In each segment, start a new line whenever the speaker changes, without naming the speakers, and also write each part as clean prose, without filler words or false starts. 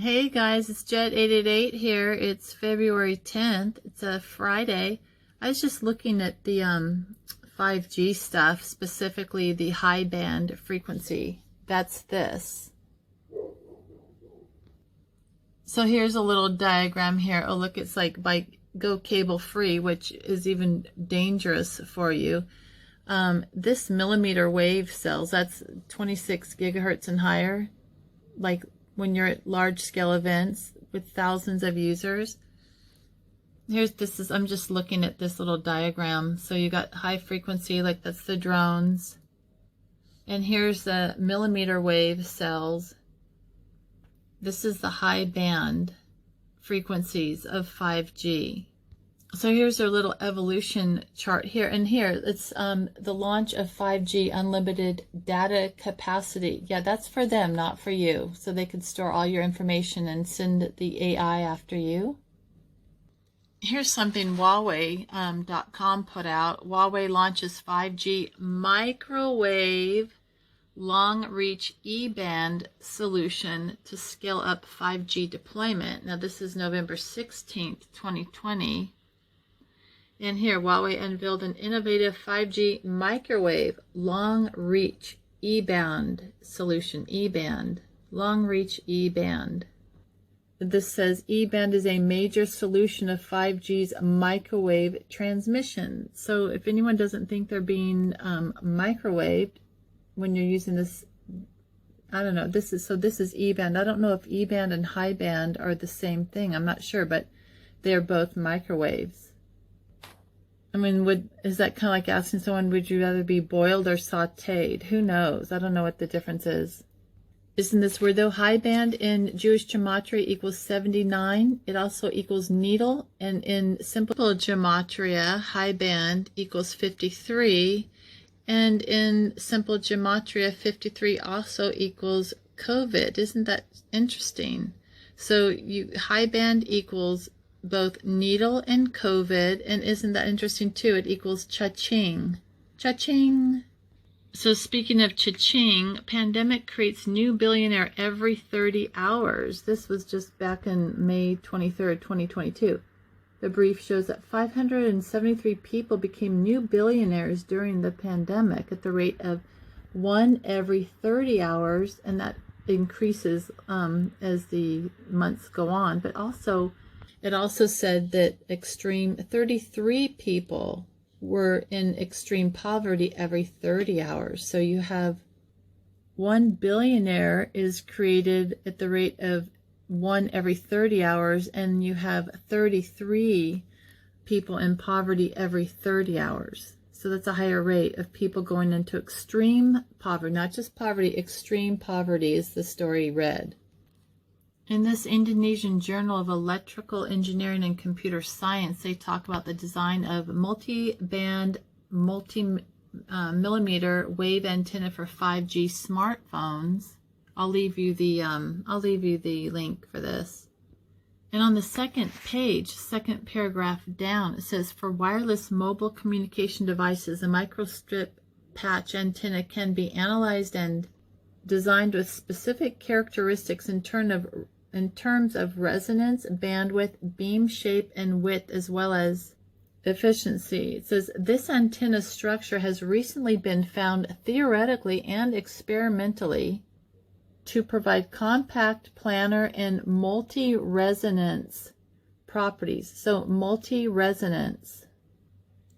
Hey guys, it's Jet888 here. It's February 10th. It's a Friday. I was just looking at the 5G stuff, specifically the high band frequency. That's this. So here's a little diagram here. Oh look, it's like go cable free, which is even dangerous for you. This millimeter wave cells, that's 26 gigahertz and higher, like when you're at large scale events with thousands of users. I'm just looking at this little diagram. So you got high frequency, like that's the drones. And here's the millimeter wave cells. This is the high band frequencies of 5G. So here's our little evolution chart here. And here, it's the launch of 5G unlimited data capacity. Yeah, that's for them, not for you. So they could store all your information and send the AI after you. Here's something Huawei.com put out. Huawei launches 5G microwave long-reach E-band solution to scale up 5G deployment. Now this is November 16th, 2020. And here, Huawei unveiled an innovative 5G microwave long-reach E-band solution. E-band, long-reach E-band. This says E-band is a major solution of 5G's microwave transmission. So if anyone doesn't think they're being microwaved when you're using this, I don't know. This is E-band. I don't know if E-band and high band are the same thing. I'm not sure, but they're both microwaves. I mean, is that kind of like asking someone, would you rather be boiled or sauteed? Who knows? I don't know what the difference is. Isn't this weird though? High band in Jewish gematria equals 79. It also equals needle. And in simple gematria, high band equals 53. And in simple gematria, 53 also equals COVID. Isn't that interesting? So high band equals both needle and COVID, and isn't that interesting too? It equals cha-ching. Cha-ching. So speaking of cha-ching, pandemic creates new billionaire every 30 hours. This was just back in May 23rd, 2022. The brief shows that 573 people became new billionaires during the pandemic at the rate of 1 every 30 hours, and that increases as the months go on. But also, it also said that 33 people were in extreme poverty every 30 hours. So you have 1 billionaire is created at the rate of 1 every 30 hours, and you have 33 people in poverty every 30 hours. So that's a higher rate of people going into extreme poverty, not just poverty, extreme poverty is the story read. In this Indonesian Journal of Electrical Engineering and Computer Science, they talk about the design of multi-band, millimeter wave antenna for 5G smartphones. I'll leave you the link for this. And on the second page, second paragraph down, it says for wireless mobile communication devices, a microstrip patch antenna can be analyzed and designed with specific characteristics in terms of resonance, bandwidth, beam shape, and width, as well as efficiency. It says this antenna structure has recently been found theoretically and experimentally to provide compact, planar, and multi-resonance properties. So multi-resonance.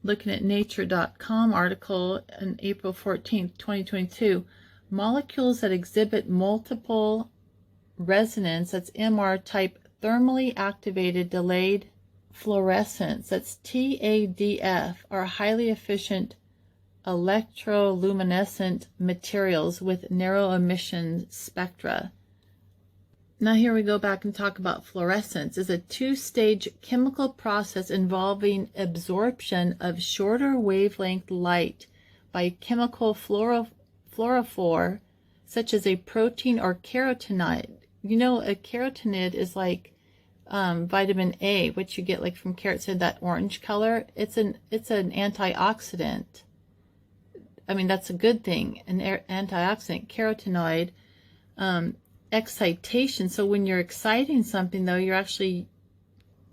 Looking at nature.com article on April 14th, 2022, molecules that exhibit multiple resonance, that's MR type thermally activated delayed fluorescence, that's TADF, are highly efficient electroluminescent materials with narrow emission spectra. Now here we go back and talk about fluorescence. It's a two-stage chemical process involving absorption of shorter wavelength light by chemical fluorophore, such as a protein or carotenoid. You know, a carotenoid is like vitamin A, which you get like from carrots, in that orange color. It's an antioxidant. I mean, that's a good thing, an antioxidant, carotenoid. excitation. So when you're exciting something, though, you're actually,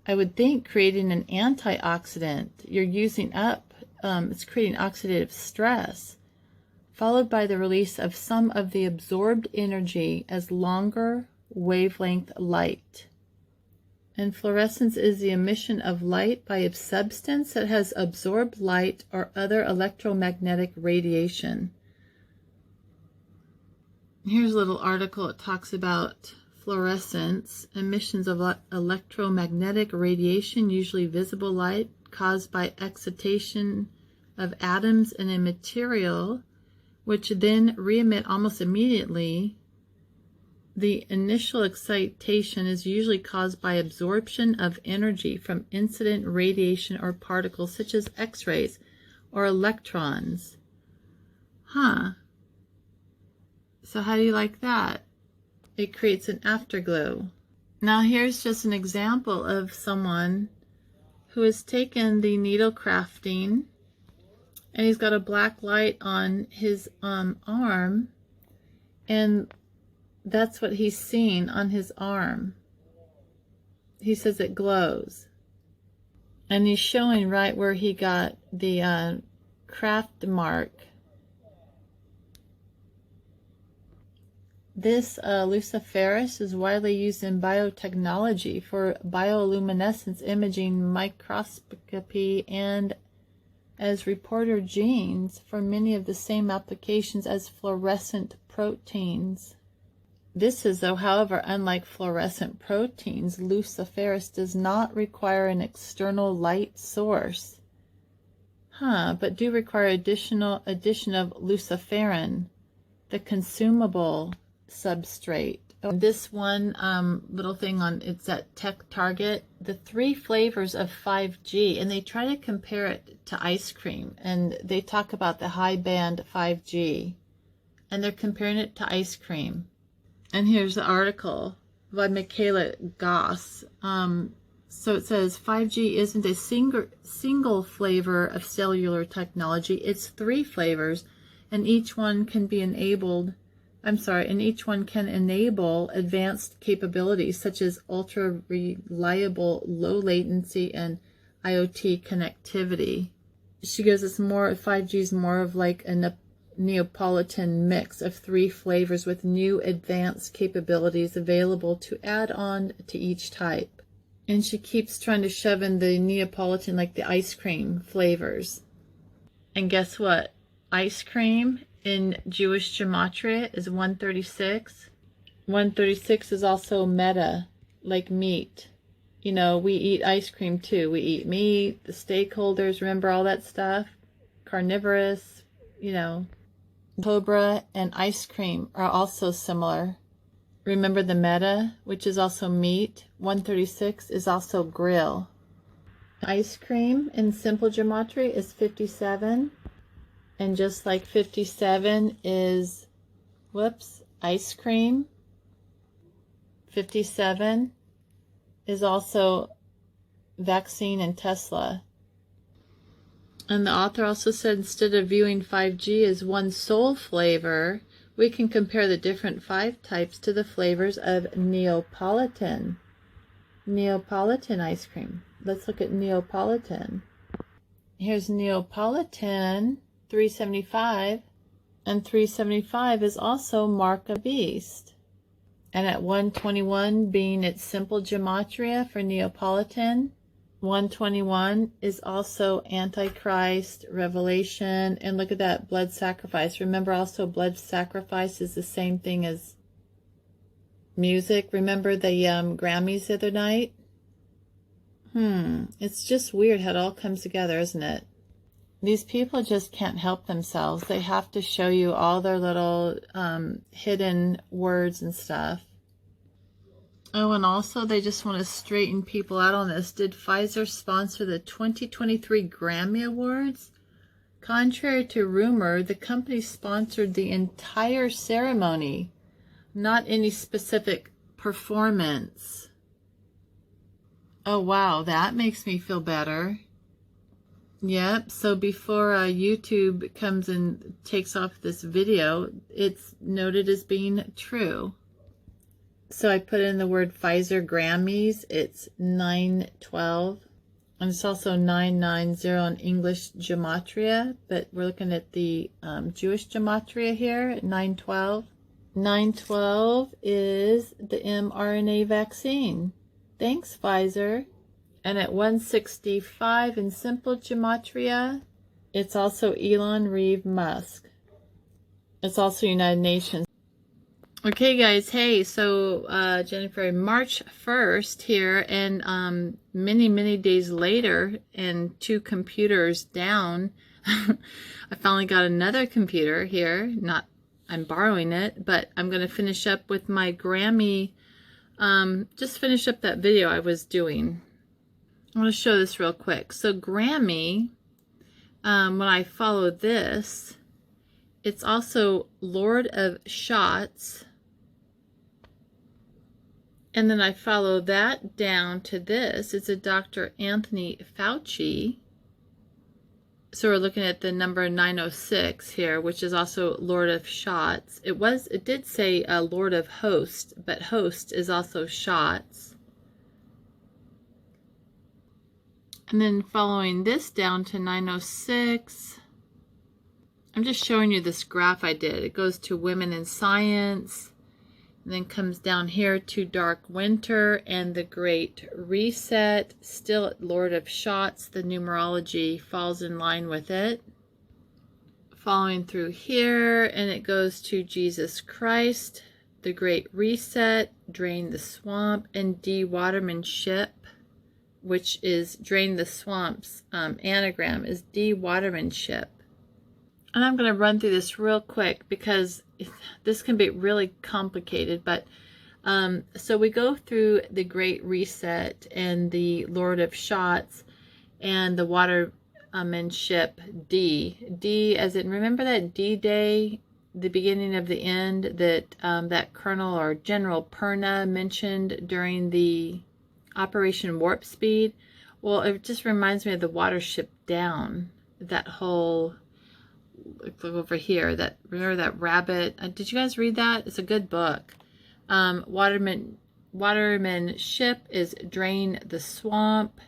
I would think, creating an antioxidant. You're using up, it's creating oxidative stress, followed by the release of some of the absorbed energy as longer wavelength light. And fluorescence is the emission of light by a substance that has absorbed light or other electromagnetic radiation. Here's a little article. It talks about fluorescence, emissions of electromagnetic radiation, usually visible light, caused by excitation of atoms in a material, which then re-emit almost immediately. The initial excitation is usually caused by absorption of energy from incident radiation or particles such as X-rays or electrons. So how do you like that? It creates an afterglow. Now here's just an example of someone who has taken the needle crafting, and he's got a black light on his arm, and that's what he's seeing on his arm. He says it glows. And he's showing right where he got the craft mark. This luciferase is widely used in biotechnology for bioluminescence imaging, microscopy, and as reporter genes for many of the same applications as fluorescent proteins. This is, though, however, unlike fluorescent proteins, luciferase does not require an external light source. But do require addition of luciferin, the consumable substrate. This one little thing on, it's at Tech Target, the 3 flavors of 5G, and they try to compare it to ice cream, and they talk about the high band 5G, and they're comparing it to ice cream. And here's the article by Michaela Goss. So it says 5G isn't a single flavor of cellular technology. It's 3 flavors, and each one can be enabled. And each one can enable advanced capabilities such as ultra reliable, low latency, and IoT connectivity. She goes, it's more, 5G is more of like a Neapolitan mix of 3 flavors with new advanced capabilities available to add on to each type. And she keeps trying to shove in the Neapolitan, like the ice cream flavors. And guess what? Ice cream in Jewish gematria is 136. 136 is also meta, like meat. You know, we eat ice cream too. We eat meat, the stakeholders, remember all that stuff? Carnivorous, you know. Cobra and ice cream are also similar. Remember the meta, which is also meat. 136 is also grill. Ice cream in simple gematria is 57. And just like 57 is, ice cream, 57 is also vaccine and Tesla. And the author also said, instead of viewing 5G as one sole flavor, we can compare the different 5 types to the flavors of Neapolitan. Neapolitan ice cream. Let's look at Neapolitan. Here's Neapolitan 375, and 375 is also Mark of the Beast. And at 121 being its simple gematria for Neapolitan, 121 is also Antichrist, Revelation, and look at that, blood sacrifice. Remember also blood sacrifice is the same thing as music. Remember the Grammys the other night? It's just weird how it all comes together, isn't it? These people just can't help themselves. They have to show you all their little hidden words and stuff. Oh, and also they just want to straighten people out on this. Did Pfizer sponsor the 2023 Grammy Awards? Contrary to rumor, the company sponsored the entire ceremony, not any specific performance. Oh, wow, that makes me feel better. Yep, so before YouTube comes and takes off this video, it's noted as being true. So I put in the word Pfizer Grammys. It's 912. And it's also 990 in English gematria, but we're looking at the Jewish gematria here at 912. 912 is the mRNA vaccine. Thanks, Pfizer. And at 165 in simple gematria, it's also Elon Reeve Musk. It's also United Nations. Okay, guys. Hey, so Jennifer, March 1st here, and many days later, and 2 computers down, I finally got another computer here. I'm borrowing it, but I'm going to finish up with my Grammy. Just finish up that video I was doing. I want to show this real quick. So Grammy, when I follow this, it's also Lord of Shots. And then I follow that down to this. It's a Dr. Anthony Fauci. So we're looking at the number 906 here, which is also Lord of Shots. It did say Lord of Host, but Host is also Shots. And then following this down to 906, I'm just showing you this graph I did. It goes to Women in Science, and then comes down here to Dark Winter and the Great Reset. Still at Lord of Shots, the numerology falls in line with it. Following through here, and it goes to Jesus Christ, the Great Reset, Drain the Swamp, and De-Watermanship, which is Drain the Swamp's anagram is De-Watermanship. And I'm going to run through this real quick because this can be really complicated. But so we go through the Great Reset and the Lord of Shots and the Watermanship D. D as in, remember that D-Day, the beginning of the end, that that Colonel or General Perna mentioned during the Operation Warp Speed? Well, it just reminds me of the Watership Down, that whole... Look over here. Remember that rabbit? Did you guys read that? It's a good book. Watermanship is Drain the Swamp.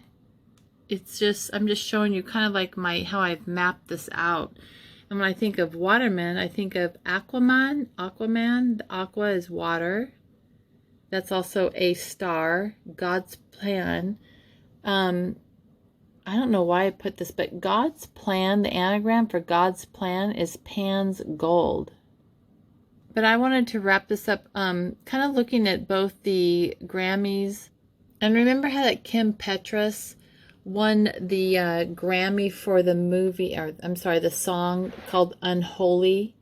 It's just, I'm just showing you kind of like how I've mapped this out. And when I think of Waterman, I think of Aquaman. The aqua is water. That's also a star. God's plan. I don't know why I put this, but God's plan, the anagram for God's plan is Pan's gold. But I wanted to wrap this up kind of looking at both the Grammys. And remember how that Kim Petras won the Grammy for the movie, or I'm sorry, the song called Unholy.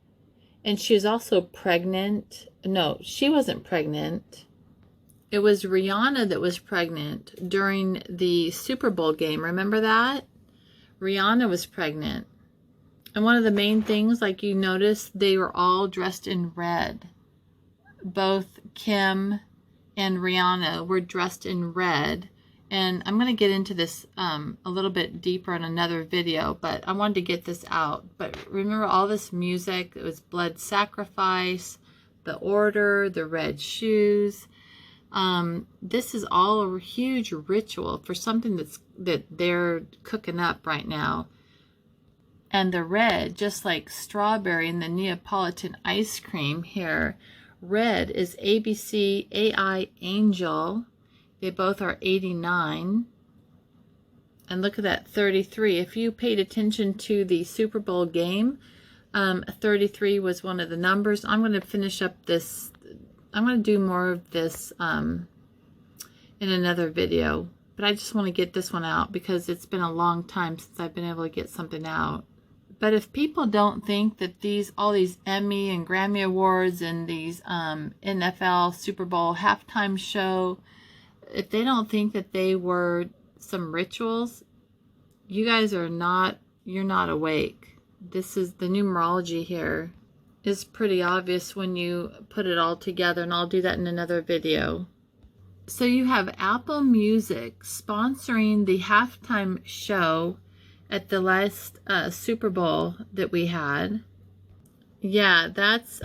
And she was also pregnant. No, she wasn't pregnant. It was Rihanna that was pregnant during the Super Bowl game. Remember that? Rihanna was pregnant. And one of the main things, like you noticed, they were all dressed in red. Both Kim and Rihanna were dressed in red. And I'm going to get into this a little bit deeper in another video, but I wanted to get this out. But remember all this music, it was blood sacrifice, the order, the red shoes. This is all a huge ritual for something that they're cooking up right now. And the red, just like strawberry in the Neapolitan ice cream here, red is ABC, AI, Angel. They both are 89. And look at that, 33. If you paid attention to the Super Bowl game, 33 was one of the numbers. I'm going to finish up this. I'm going to do more of this in another video, but I just want to get this one out because it's been a long time since I've been able to get something out. But if people don't think that all these Emmy and Grammy Awards and these NFL Super Bowl halftime show, if they don't think that they were some rituals, you guys are not, you're not awake. This is the numerology here. Is pretty obvious when you put it all together, and I'll do that in another video. So you have Apple Music sponsoring the halftime show at the last Super Bowl that we had. Yeah, that's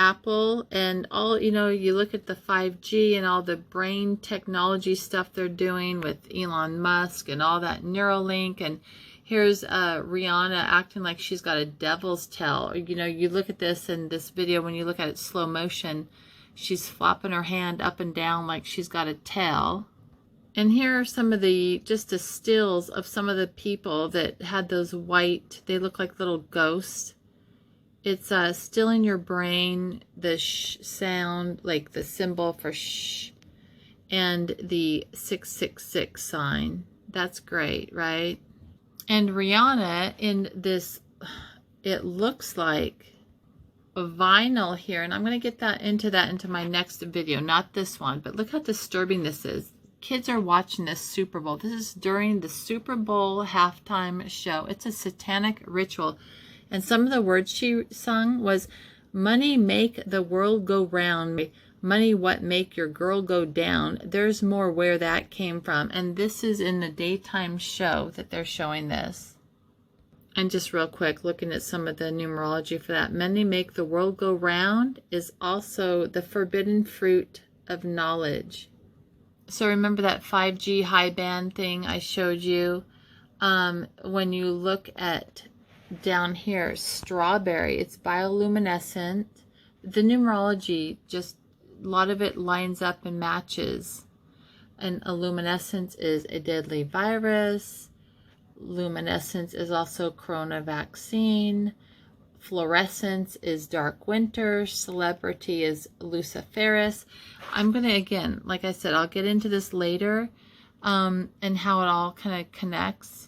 Apple and all, you know, you look at the 5G and all the brain technology stuff they're doing with Elon Musk and all that Neuralink. And here's Rihanna acting like she's got a devil's tail. You know, you look at this in this video, when you look at it slow motion, she's flopping her hand up and down like she's got a tail. And here are some of the, just the stills of some of the people that had those white, they look like little ghosts. It's still in your brain, the sh sound, like the symbol for sh, and the 666 sign. That's great, right? And Rihanna in this, it looks like a vinyl here, and I'm going to get that into my next video, not this one, but look how disturbing this is. Kids are watching this Super Bowl. This is during the Super Bowl halftime show. It's a satanic ritual. And some of the words she sung was, money make the world go round, money what make your girl go down. There's more where that came from. And this is in the daytime show that they're showing this. And just real quick, looking at some of the numerology for that. Money make the world go round is also the forbidden fruit of knowledge. So remember that 5G high band thing I showed you? When you look at down here, strawberry, it's bioluminescent. The numerology, just a lot of it lines up and matches. And a luminescence is a deadly virus. Luminescence is also corona vaccine. Fluorescence is dark winter. Celebrity is Luciferus. I'm going to, again, like I said, I'll get into this later and how it all kind of connects.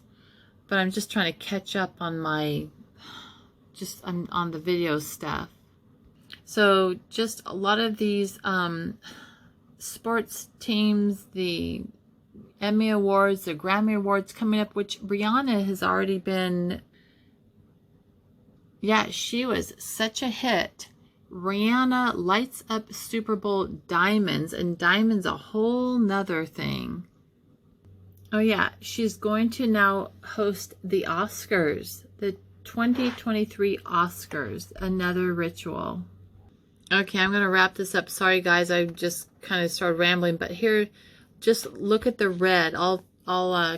But I'm just trying to catch up on my, on the video stuff. So just a lot of these sports teams, the Emmy Awards, the Grammy Awards coming up, which Rihanna has already been, yeah, she was such a hit. Rihanna lights up Super Bowl diamonds, and diamonds a whole nother thing. Oh yeah, she's going to now host the Oscars, the 2023 Oscars, another ritual. Okay, I'm going to wrap this up. Sorry guys, I just kind of started rambling, but here, just look at the red. I'll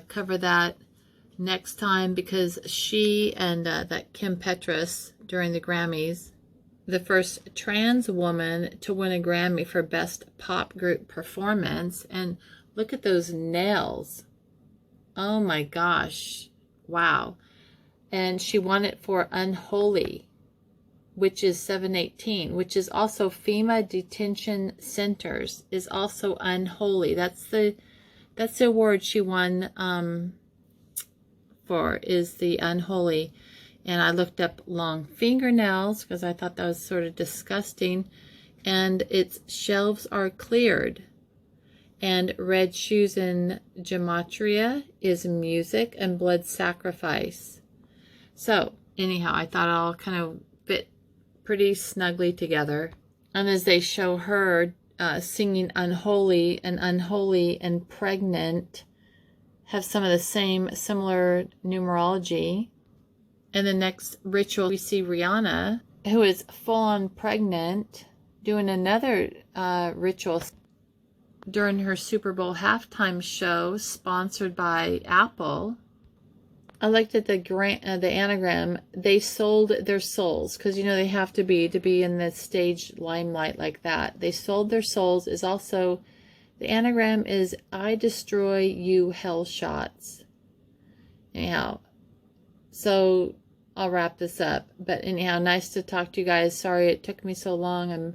cover that next time, because she and that Kim Petras during the Grammys, the first trans woman to win a Grammy for Best Pop Group Performance. And look at those nails. Oh my gosh. Wow. And she won it for Unholy, which is 718, which is also FEMA Detention Centers, is also Unholy. That's the award she won for, is the Unholy. And I looked up long fingernails because I thought that was sort of disgusting. And its shelves are cleared. And red shoes in gematria is music and blood sacrifice. So anyhow, I thought it all kind of fit pretty snugly together. And as they show her singing Unholy and Pregnant have some of the same similar numerology. And the next ritual, we see Rihanna, who is full-on pregnant, doing another ritual during her Super Bowl halftime show, sponsored by Apple. I liked at the anagram, they sold their souls, because you know they have to be in the stage limelight like that. They sold their souls is also, the anagram is I destroy you hell shots. Anyhow, so I'll wrap this up. But anyhow, nice to talk to you guys. Sorry it took me so long.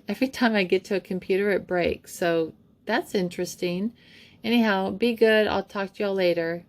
Every time I get to a computer, it breaks. So that's interesting. Anyhow, be good. I'll talk to y'all later.